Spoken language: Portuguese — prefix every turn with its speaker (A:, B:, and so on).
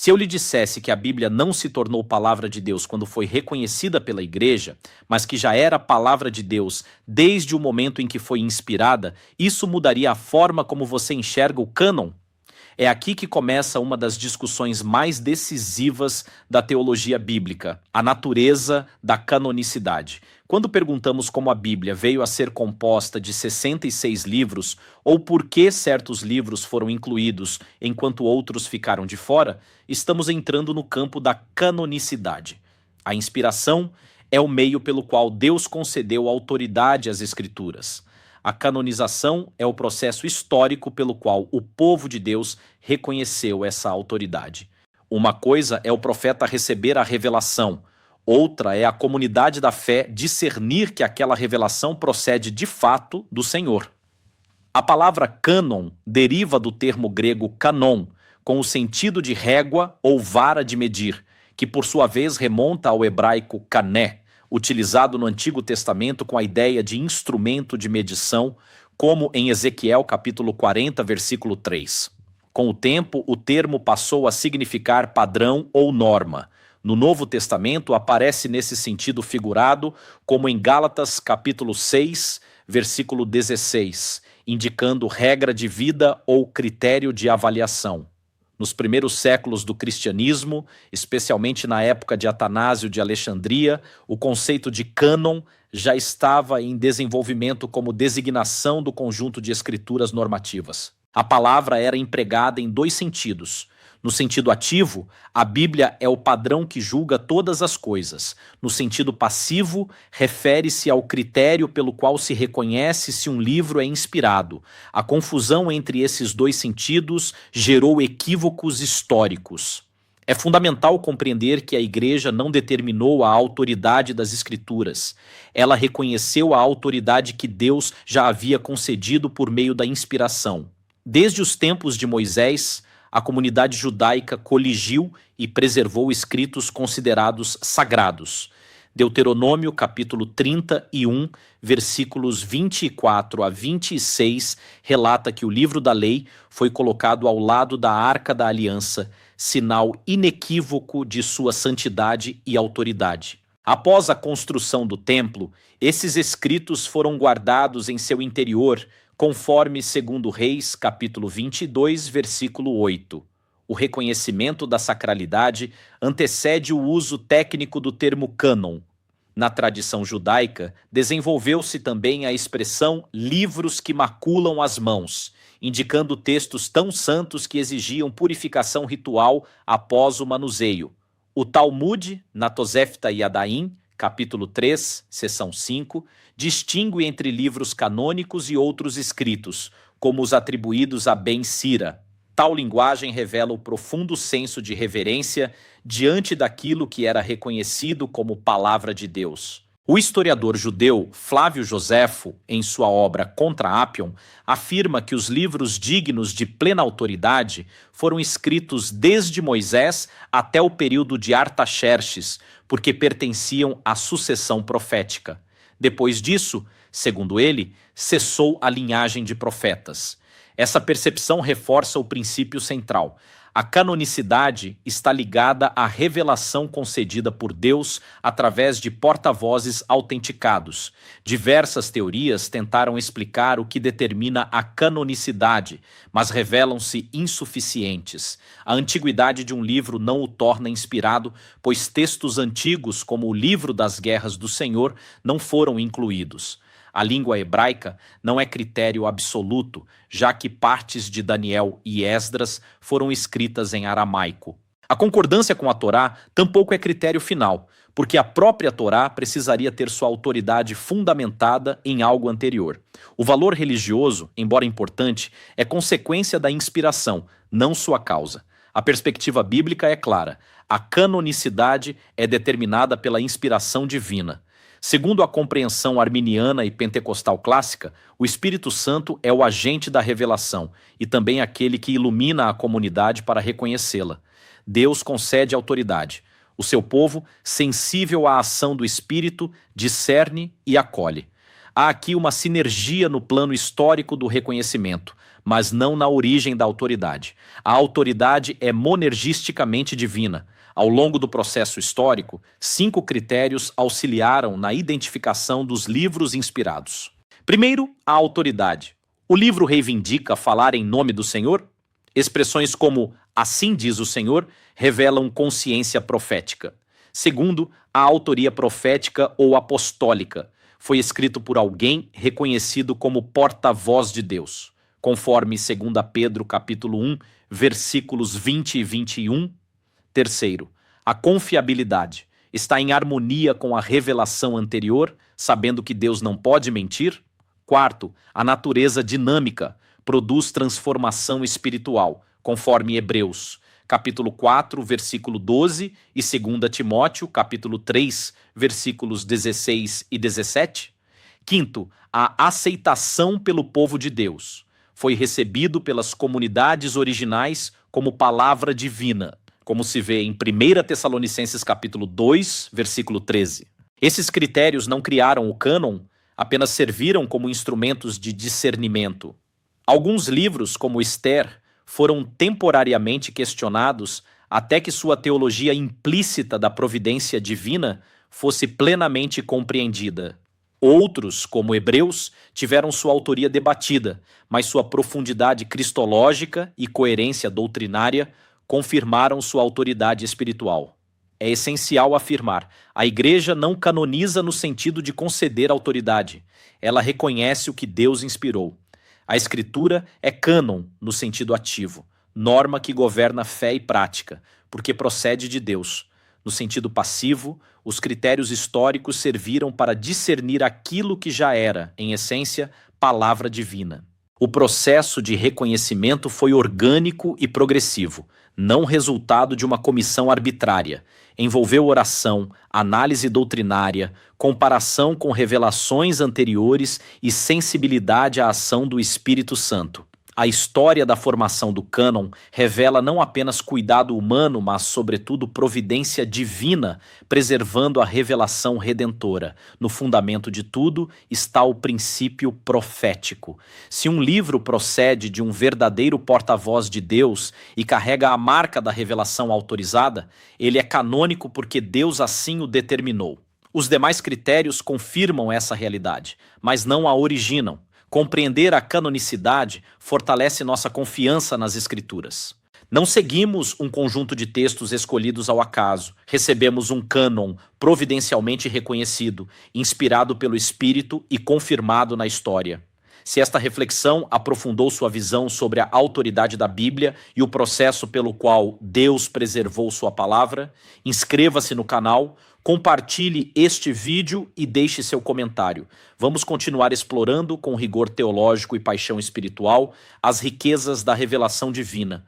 A: Se eu lhe dissesse que a Bíblia não se tornou palavra de Deus quando foi reconhecida pela igreja, mas que já era palavra de Deus desde o momento em que foi inspirada, isso mudaria a forma como você enxerga o cânon? É aqui que começa uma das discussões mais decisivas da teologia bíblica, a natureza da canonicidade. Quando perguntamos como a Bíblia veio a ser composta de 66 livros, ou por que certos livros foram incluídos enquanto outros ficaram de fora, estamos entrando no campo da canonicidade. A inspiração é o meio pelo qual Deus concedeu autoridade às Escrituras. A canonização é o processo histórico pelo qual o povo de Deus reconheceu essa autoridade. Uma coisa é o profeta receber a revelação, outra é a comunidade da fé discernir que aquela revelação procede de fato do Senhor. A palavra cânon deriva do termo grego canon, com o sentido de régua ou vara de medir, que por sua vez remonta ao hebraico cané, utilizado no Antigo Testamento com a ideia de instrumento de medição, como em Ezequiel capítulo 40, versículo 3. Com o tempo, o termo passou a significar padrão ou norma. No Novo Testamento, aparece nesse sentido figurado, como em Gálatas capítulo 6, versículo 16, indicando regra de vida ou critério de avaliação. Nos primeiros séculos do cristianismo, especialmente na época de Atanásio de Alexandria, o conceito de cânon já estava em desenvolvimento como designação do conjunto de escrituras normativas. A palavra era empregada em dois sentidos. No sentido ativo, a Bíblia é o padrão que julga todas as coisas. No sentido passivo, refere-se ao critério pelo qual se reconhece se um livro é inspirado. A confusão entre esses dois sentidos gerou equívocos históricos. É fundamental compreender que a Igreja não determinou a autoridade das Escrituras. Ela reconheceu a autoridade que Deus já havia concedido por meio da inspiração. Desde os tempos de Moisés, a comunidade judaica coligiu e preservou escritos considerados sagrados. Deuteronômio capítulo 31, versículos 24 a 26, relata que o livro da lei foi colocado ao lado da Arca da Aliança, sinal inequívoco de sua santidade e autoridade. Após a construção do templo, esses escritos foram guardados em seu interior, conforme 2 Reis, capítulo 22, versículo 8. O reconhecimento da sacralidade antecede o uso técnico do termo cânon. Na tradição judaica, desenvolveu-se também a expressão livros que maculam as mãos, indicando textos tão santos que exigiam purificação ritual após o manuseio. O Talmud, na Tosefta Yadaim, capítulo 3, seção 5, distingue entre livros canônicos e outros escritos, como os atribuídos a Ben Sira. Tal linguagem revela o profundo senso de reverência diante daquilo que era reconhecido como palavra de Deus. O historiador judeu Flávio Joséfo, em sua obra Contra Appium, afirma que os livros dignos de plena autoridade foram escritos desde Moisés até o período de Artaxerxes, porque pertenciam à sucessão profética. Depois disso, segundo ele, cessou a linhagem de profetas. Essa percepção reforça o princípio central. A canonicidade está ligada à revelação concedida por Deus através de porta-vozes autenticados. Diversas teorias tentaram explicar o que determina a canonicidade, mas revelam-se insuficientes. A antiguidade de um livro não o torna inspirado, pois textos antigos, como o Livro das Guerras do Senhor, não foram incluídos. A língua hebraica não é critério absoluto, já que partes de Daniel e Esdras foram escritas em aramaico. A concordância com a Torá tampouco é critério final, porque a própria Torá precisaria ter sua autoridade fundamentada em algo anterior. O valor religioso, embora importante, é consequência da inspiração, não sua causa. A perspectiva bíblica é clara: a canonicidade é determinada pela inspiração divina. Segundo a compreensão arminiana e pentecostal clássica, o Espírito Santo é o agente da revelação e também aquele que ilumina a comunidade para reconhecê-la. Deus concede autoridade. O seu povo, sensível à ação do Espírito, discerne e acolhe. Há aqui uma sinergia no plano histórico do reconhecimento, mas não na origem da autoridade. A autoridade é monergisticamente divina. Ao longo do processo histórico, 5 critérios auxiliaram na identificação dos livros inspirados. Primeiro, a autoridade. O livro reivindica falar em nome do Senhor? Expressões como "assim diz o Senhor" revelam consciência profética. Segundo, a autoria profética ou apostólica. Foi escrito por alguém reconhecido como porta-voz de Deus, conforme 2 Pedro capítulo 1, versículos 20 e 21. Terceiro, a confiabilidade. Está em harmonia com a revelação anterior, sabendo que Deus não pode mentir? Quarto, a natureza dinâmica. Produz transformação espiritual, conforme Hebreus, capítulo 4, versículo 12 e 2 Timóteo, capítulo 3, versículos 16 e 17. Quinto, a aceitação pelo povo de Deus. Foi recebido pelas comunidades originais como palavra divina, como se vê em 1 Tessalonicenses capítulo 2, versículo 13. Esses critérios não criaram o cânon, apenas serviram como instrumentos de discernimento. Alguns livros, como Esther, foram temporariamente questionados até que sua teologia implícita da providência divina fosse plenamente compreendida. Outros, como Hebreus, tiveram sua autoria debatida, mas sua profundidade cristológica e coerência doutrinária confirmaram sua autoridade espiritual. É essencial afirmar: a Igreja não canoniza no sentido de conceder autoridade. Ela reconhece o que Deus inspirou. A Escritura é cânon no sentido ativo, norma que governa fé e prática, porque procede de Deus. No sentido passivo, os critérios históricos serviram para discernir aquilo que já era, em essência, palavra divina. O processo de reconhecimento foi orgânico e progressivo, não resultado de uma comissão arbitrária. Envolveu oração, análise doutrinária, comparação com revelações anteriores e sensibilidade à ação do Espírito Santo. A história da formação do cânon revela não apenas cuidado humano, mas, sobretudo, providência divina, preservando a revelação redentora. No fundamento de tudo está o princípio profético. Se um livro procede de um verdadeiro porta-voz de Deus e carrega a marca da revelação autorizada, ele é canônico porque Deus assim o determinou. Os demais critérios confirmam essa realidade, mas não a originam. Compreender a canonicidade fortalece nossa confiança nas Escrituras. Não seguimos um conjunto de textos escolhidos ao acaso. Recebemos um cânon providencialmente reconhecido, inspirado pelo Espírito e confirmado na história. Se esta reflexão aprofundou sua visão sobre a autoridade da Bíblia e o processo pelo qual Deus preservou sua palavra, inscreva-se no canal, compartilhe este vídeo e deixe seu comentário. Vamos continuar explorando com rigor teológico e paixão espiritual as riquezas da revelação divina.